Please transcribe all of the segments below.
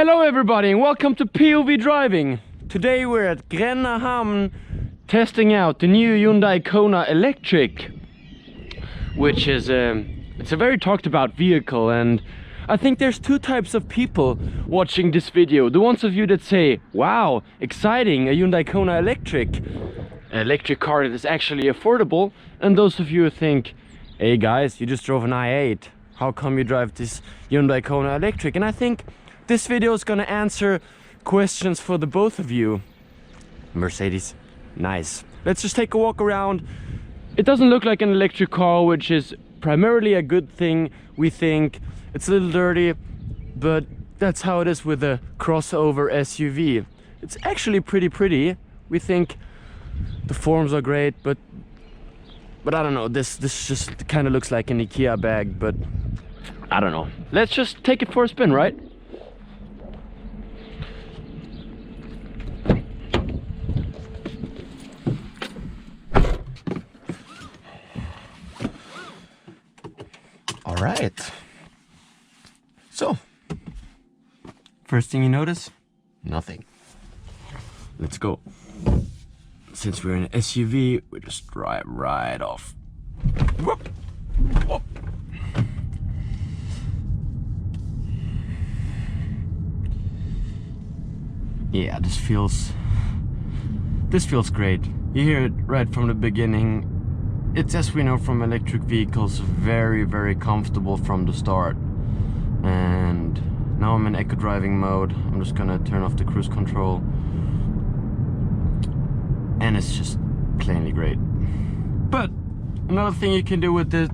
Hello everybody and welcome to POV Driving. Today we're at Gränna testing out the new Hyundai Kona Electric, which is it's a very talked about vehicle, and I think there's two types of people watching this video. The ones of you that say, wow, exciting, a Hyundai Kona electric car that is actually affordable, and those of you who think, hey guys, you just drove an i8, how come you drive this Hyundai Kona Electric? And I think this video is gonna answer questions for the both of you. Mercedes, nice. Let's just take a walk around. It doesn't look like an electric car, which is primarily a good thing, we think. It's a little dirty, but that's how it is with a crossover SUV. It's actually pretty. We think the forms are great, but I don't know, this just kind of looks like an IKEA bag, but I don't know. Let's just take it for a spin, right? All right. So, first thing you notice, nothing. Let's go. Since we're in an SUV, we just drive right off. Whoop. Whoop. Yeah, this feels great. You hear it right from the beginning. It's, as we know from electric vehicles, very comfortable from the start. And now I'm in eco driving mode. I'm just gonna turn off the cruise control. And it's just plainly great. But another thing you can do with this,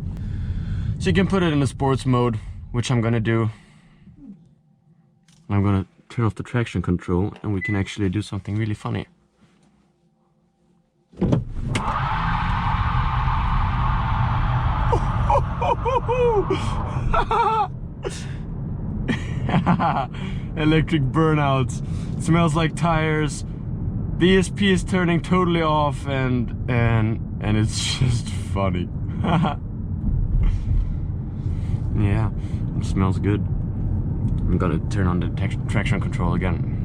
so you can put it in the sports mode, which I'm gonna do. I'm gonna turn off the traction control and we can actually do something really funny. Electric burnouts. It smells like tires. The ESP is turning totally off, and it's just funny. Yeah, it smells good. I'm gonna turn on the traction control again.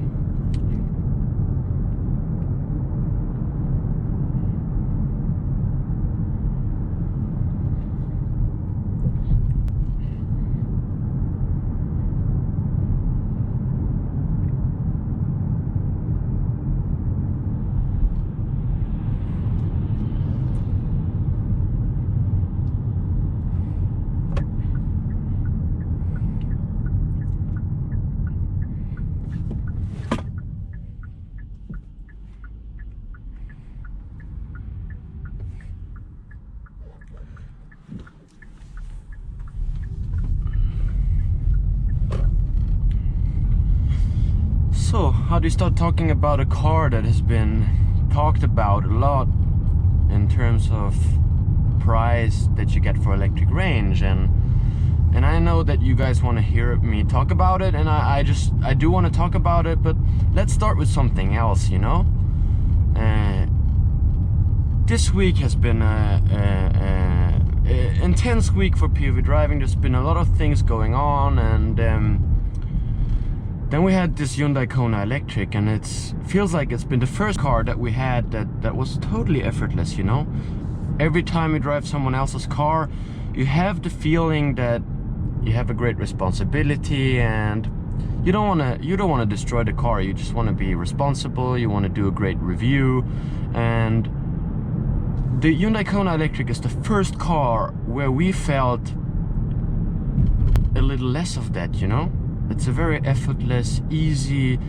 So, how do you start talking about a car that has been talked about a lot in terms of price that you get for electric range? And I know that you guys want to hear me talk about it, and I do want to talk about it, but let's start with something else, you know? This week has been an intense week for POV driving. There's been a lot of things going on, and then we had this Hyundai Kona Electric, and it feels like it's been the first car that we had that was totally effortless, you know? Every time you drive someone else's car, you have the feeling that you have a great responsibility, and you don't want to destroy the car. You just want to be responsible. You want to do a great review, and the Hyundai Kona Electric is the first car where we felt a little less of that, you know? It's a very effortless, easy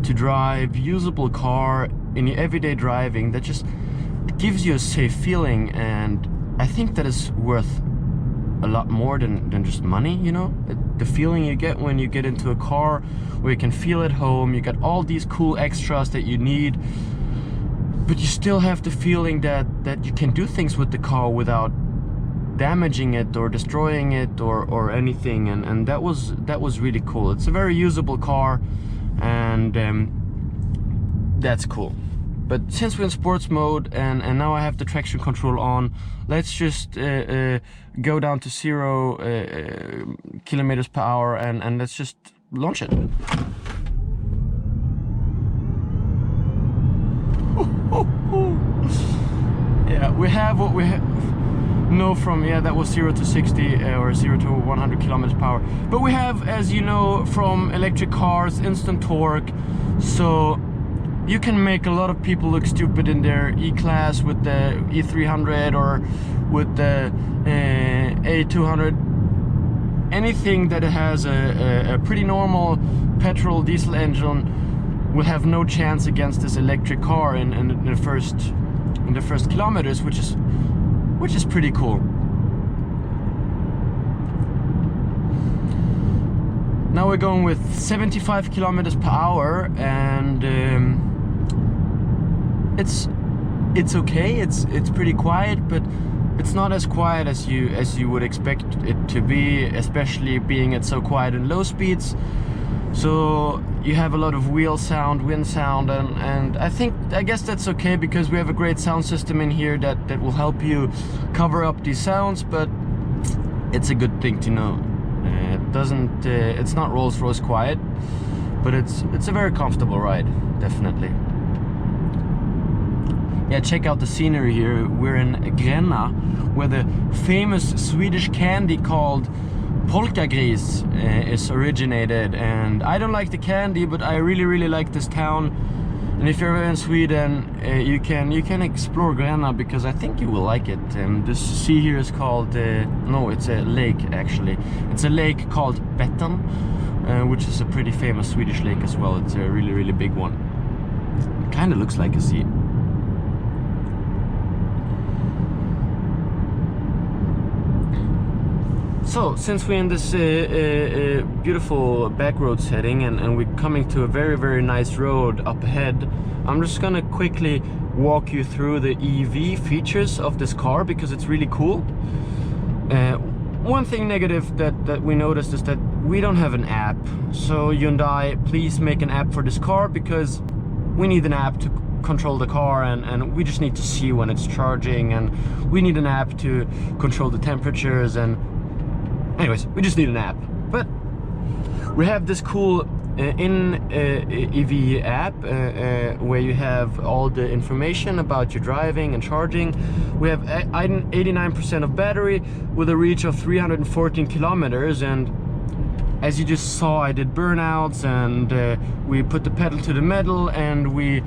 to drive, usable car in your everyday driving that just gives you a safe feeling, and I think that is worth a lot more than just money, you know? The feeling you get when you get into a car where you can feel at home, you get all these cool extras that you need, but you still have the feeling that you can do things with the car without damaging it or destroying it or anything, and that was really cool. It's a very usable car, and that's cool. But since we're in sports mode and now I have the traction control on, let's just go down to 0 kilometers per hour and let's just launch it. Yeah, we have what we know from, yeah, that was 0 to 60 or 0 to 100 kilometers per hour. But we have, as you know, from electric cars, instant torque. So you can make a lot of people look stupid in their E-Class with the E300 or with the A200. Anything that has a pretty normal petrol diesel engine will have no chance against this electric car in the first kilometers, which is pretty cool. Now we're going with 75 kilometers per hour, and it's okay. It's pretty quiet, but it's not as quiet as you would expect it to be, especially being at so quiet in low speeds. So you have a lot of wheel sound, wind sound, and I guess that's okay, because we have a great sound system in here that will help you cover up these sounds. But it's a good thing to know. It's not Rolls-Royce quiet, but it's a very comfortable ride, definitely. Yeah, check out the scenery here. We're in Gränna, where the famous Swedish candy called Polka Gris is originated. And I don't like the candy, but I really like this town. And if you're ever in Sweden, you can explore Gränna, because I think you will like it. This sea here is called no, it's a lake actually. It's a lake called Vättern, which is a pretty famous Swedish lake as well. It's a really big one. It kind of looks like a sea. So, since we're in this beautiful back road setting, and we're coming to a very nice road up ahead, I'm just gonna quickly walk you through the EV features of this car, because it's really cool. One thing negative that we noticed is that we don't have an app. So Hyundai, please make an app for this car, because we need an app to control the car, and we just need to see when it's charging, and we need an app to control the temperatures, and anyways, we just need an app. But we have this cool EV app where you have all the information about your driving and charging. We have 89% of battery with a reach of 314 kilometers, and as you just saw, I did burnouts, and we put the pedal to the metal, and we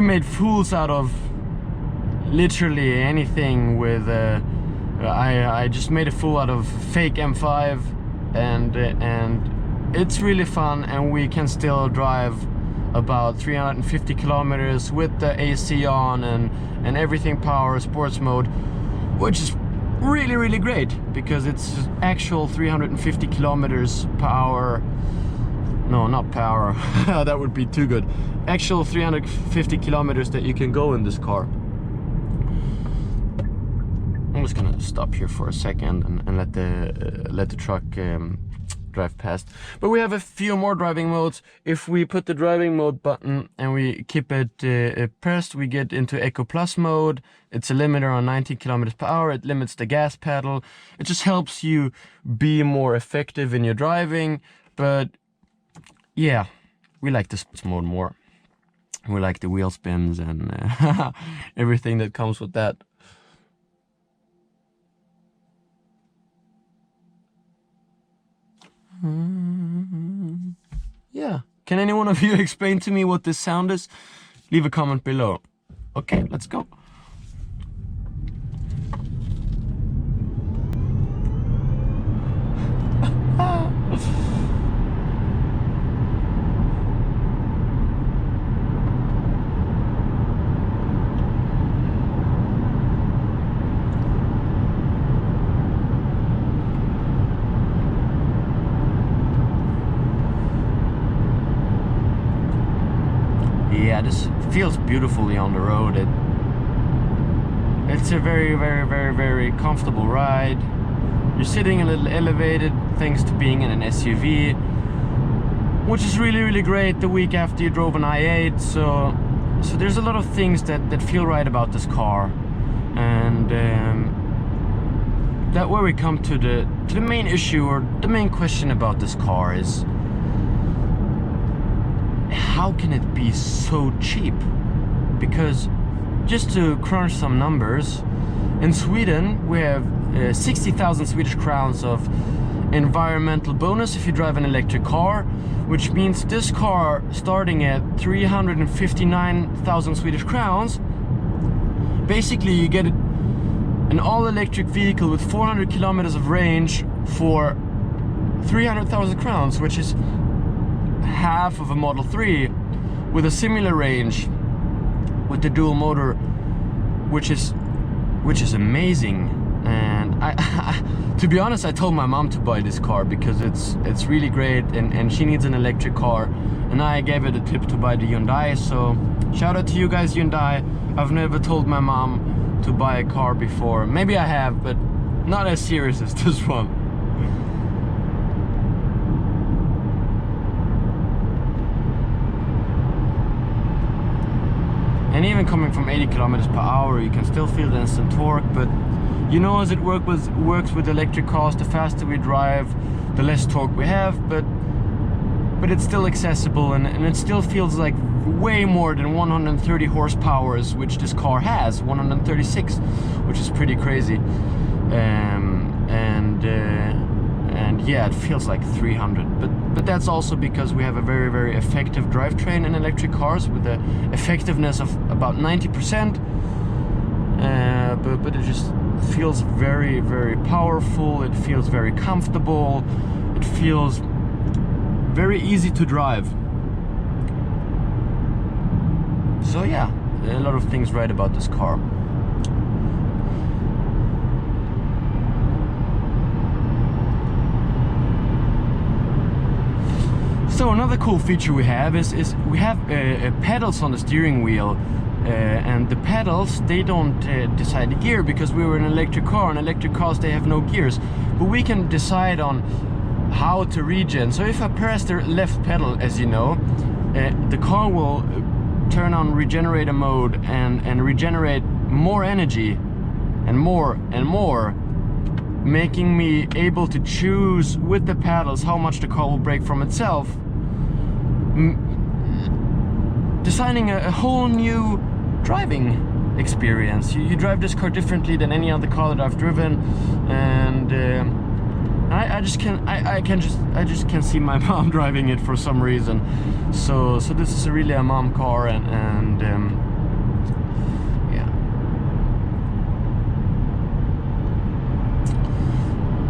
made fools out of literally anything with I just made a fool out of fake M5, and it's really fun, and we can still drive about 350 kilometers with the AC on and everything power, sports mode, which is really great, because it's actual 350 kilometers per hour. No, not per hour. That would be too good. Actual 350 kilometers that you can go in this car. I'm just gonna stop here for a second and let the truck drive past. But we have a few more driving modes. If we put the driving mode button and we keep it pressed, we get into Eco Plus mode. It's a limiter on 90 kilometers per hour. It limits the gas pedal. It just helps you be more effective in your driving. But yeah, we like the sports mode more. We like the wheel spins and everything that comes with that. Yeah, can any one of you explain to me what this sound is? Leave a comment below. Okay, let's go. Yeah, this feels beautifully on the road. It's a very comfortable ride. You're sitting a little elevated thanks to being in an SUV, which is really great the week after you drove an i8. So there's a lot of things that feel right about this car, and that where we come to the main issue, or the main question about this car is, how can it be so cheap? Because just to crunch some numbers, in Sweden we have 60,000 Swedish crowns of environmental bonus if you drive an electric car, which means this car starting at 359,000 Swedish crowns, basically you get an all-electric vehicle with 400 kilometers of range for 300,000 crowns, which is half of a Model 3 with a similar range with the dual motor, which is amazing. And I to be honest, I told my mom to buy this car because it's really great, and she needs an electric car, and I gave her the tip to buy the Hyundai. So shout out to you guys, Hyundai. I've never told my mom to buy a car before. Maybe I have, but not as serious as this one. And even coming from 80 kilometers per hour, you can still feel the instant torque. But you know, as it works with electric cars, the faster we drive, the less torque we have. But it's still accessible, and it still feels like way more than 130 horsepower, which this car has, 136, which is pretty crazy. And yeah, it feels like 300, but that's also because we have a very, very effective drivetrain in electric cars with the effectiveness of about 90%. But it just feels very, very powerful. It feels very comfortable. It feels very easy to drive. So yeah, a lot of things right about this car. So another cool feature we have is we have pedals on the steering wheel, and the pedals, they don't decide the gear, because we were in an electric car, and electric cars, they have no gears. But we can decide on how to regen. So if I press the left pedal, as you know, the car will turn on regenerator mode and regenerate more energy and more, making me able to choose with the pedals how much the car will brake from itself, designing a whole new driving experience. You drive this car differently than any other car that I've driven, and I just can see my mom driving it for some reason. So this is really a mom car, and yeah.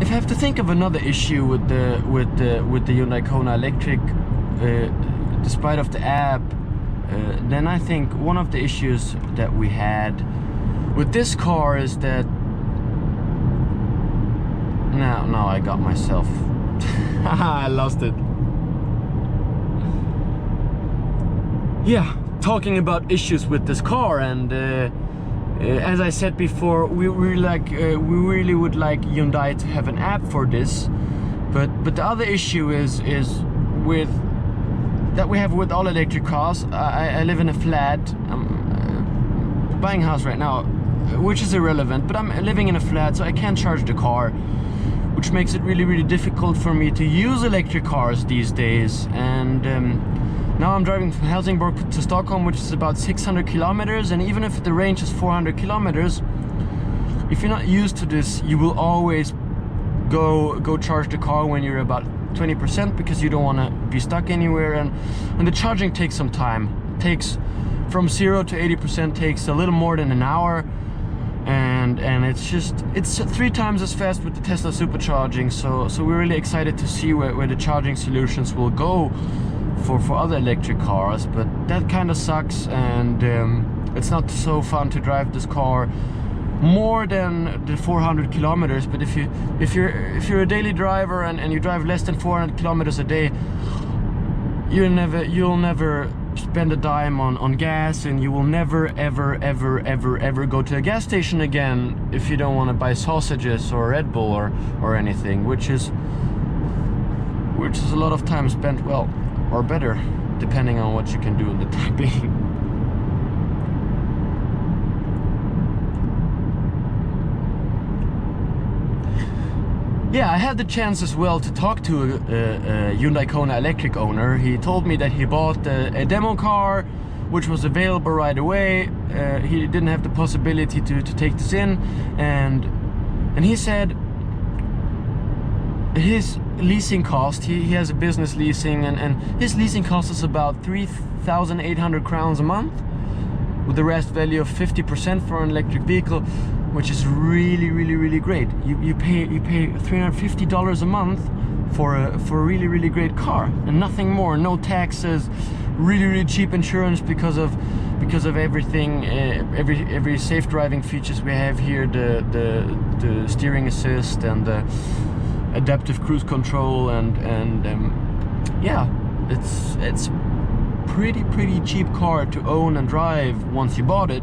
If I have to think of another issue with the Hyundai Kona Electric, despite of the app, then I think one of the issues that we had with this car is that now I got myself I lost it. Yeah, talking about issues with this car, and as I said before, we really would like Hyundai to have an app for this, but the other issue is with that we have with all electric cars. I live in a flat. I'm buying a house right now, which is irrelevant, but I'm living in a flat, so I can't charge the car, which makes it really, really difficult for me to use electric cars these days. And now I'm driving from Helsingborg to Stockholm, which is about 600 kilometers, and even if the range is 400 kilometers, if you're not used to this, you will always go charge the car when you're about 20%, because you don't want to be stuck anywhere, and the charging takes some time. It takes from 0 to 80% takes a little more than an hour, and it's 3 times as fast with the Tesla supercharging. So we're really excited to see where the charging solutions will go for other electric cars, but that kind of sucks, and it's not so fun to drive this car more than the 400 kilometers. But if you're a daily driver and you drive less than 400 kilometers a day, you'll never spend a dime on gas, and you will never ever go to a gas station again if you don't want to buy sausages or Red Bull or anything, which is a lot of time spent, well, or better, depending on what you can do in the time being. yeah, I had the chance as well to talk to a Hyundai Kona Electric owner. He told me that he bought a demo car which was available right away. He didn't have the possibility to take this in, and he said his leasing cost, he has a business leasing, and his leasing cost is about 3,800 crowns a month, with the rest value of 50% for an electric vehicle, which is really great. You pay $350 a month for a really great car, and nothing more. No taxes, really cheap insurance because of everything, every safe driving features we have here, the steering assist and the adaptive cruise control, and yeah, it's pretty cheap car to own and drive once you bought it,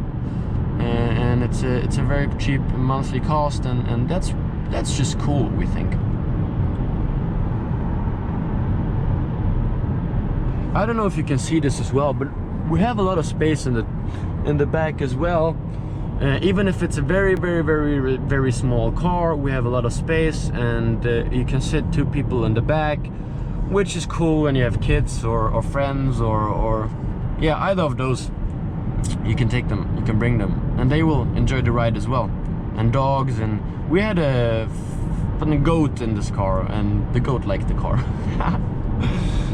and it's a very cheap monthly cost, and that's just cool, we think. I don't know if you can see this as well, but we have a lot of space in the back as well. Even if it's a very small car, we have a lot of space, and you can sit 2 people in the back, which is cool when you have kids or friends or yeah, either of those. You can take them, you can bring them, and they will enjoy the ride as well. And dogs, and we had a goat in this car, and the goat liked the car.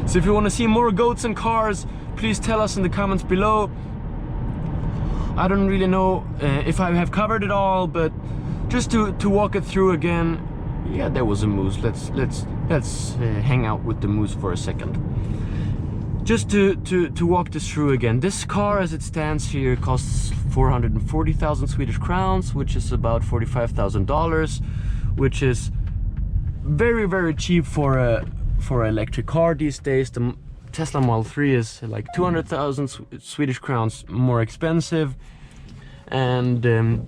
So if you want to see more goats and cars, please tell us in the comments below. I don't really know if I have covered it all, but just to walk it through again. Yeah, there was a moose. Let's hang out with the moose for a second. Just to walk this through again. This car, as it stands here, costs 440,000 Swedish crowns, which is about $45,000, which is very cheap for an electric car these days. The Tesla Model 3 is like 200,000 Swedish crowns more expensive, and it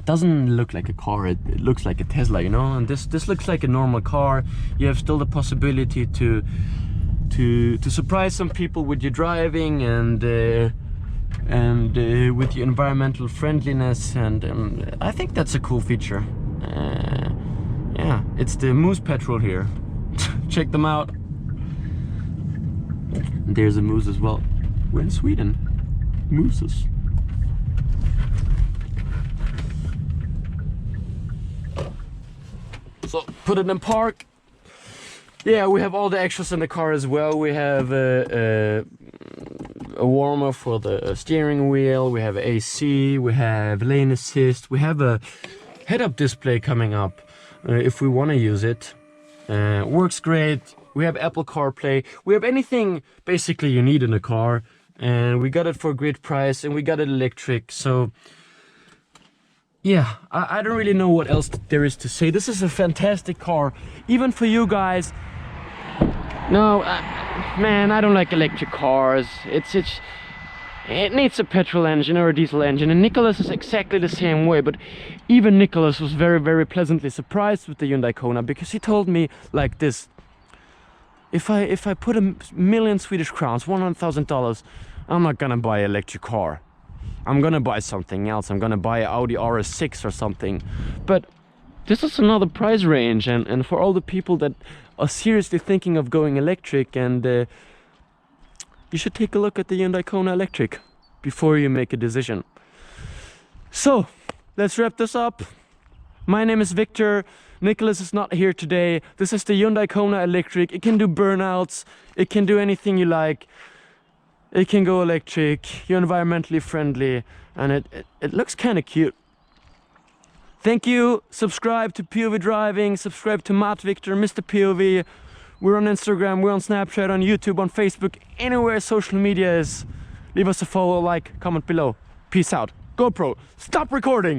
doesn't look like a car. It looks like a Tesla, you know. And this looks like a normal car. You have still the possibility to surprise some people with your driving, and with your environmental friendliness, and I think that's a cool feature. Yeah, it's the Moose Petrol here. Check them out. There's a moose as well. We're in Sweden. Mooses. So put it in park. Yeah, we have all the extras in the car as well. We have a warmer for the steering wheel. We have AC. We have lane assist. We have a head-up display coming up if we want to use it. Works great. We have Apple CarPlay. We have anything basically you need in a car, and we got it for a great price, and we got it electric. So yeah, I don't really know what else there is to say. This is a fantastic car, even for you guys. No, man, I don't like electric cars. It needs a petrol engine or a diesel engine, and Nicholas is exactly the same way. But even Nicholas was very pleasantly surprised with the Hyundai Kona, because he told me like this: if I put a million Swedish crowns, $100,000, I'm not gonna buy an electric car. I'm gonna buy something else. I'm gonna buy an Audi RS6 or something. But this is another price range, and for all the people that are seriously thinking of going electric, and you should take a look at the Hyundai Kona Electric before you make a decision. So let's wrap this up. My name is Victor. Nicholas is not here today. This is the Hyundai Kona Electric. It can do burnouts. It can do anything you like. It can go electric. You're environmentally friendly, and it looks kind of cute. Thank you. Subscribe to POV Driving. Subscribe to Matt Victor, Mr. POV. We're on Instagram, we're on Snapchat, on YouTube, on Facebook, anywhere social media is. Leave us a follow, like, comment below. Peace out. GoPro, stop recording!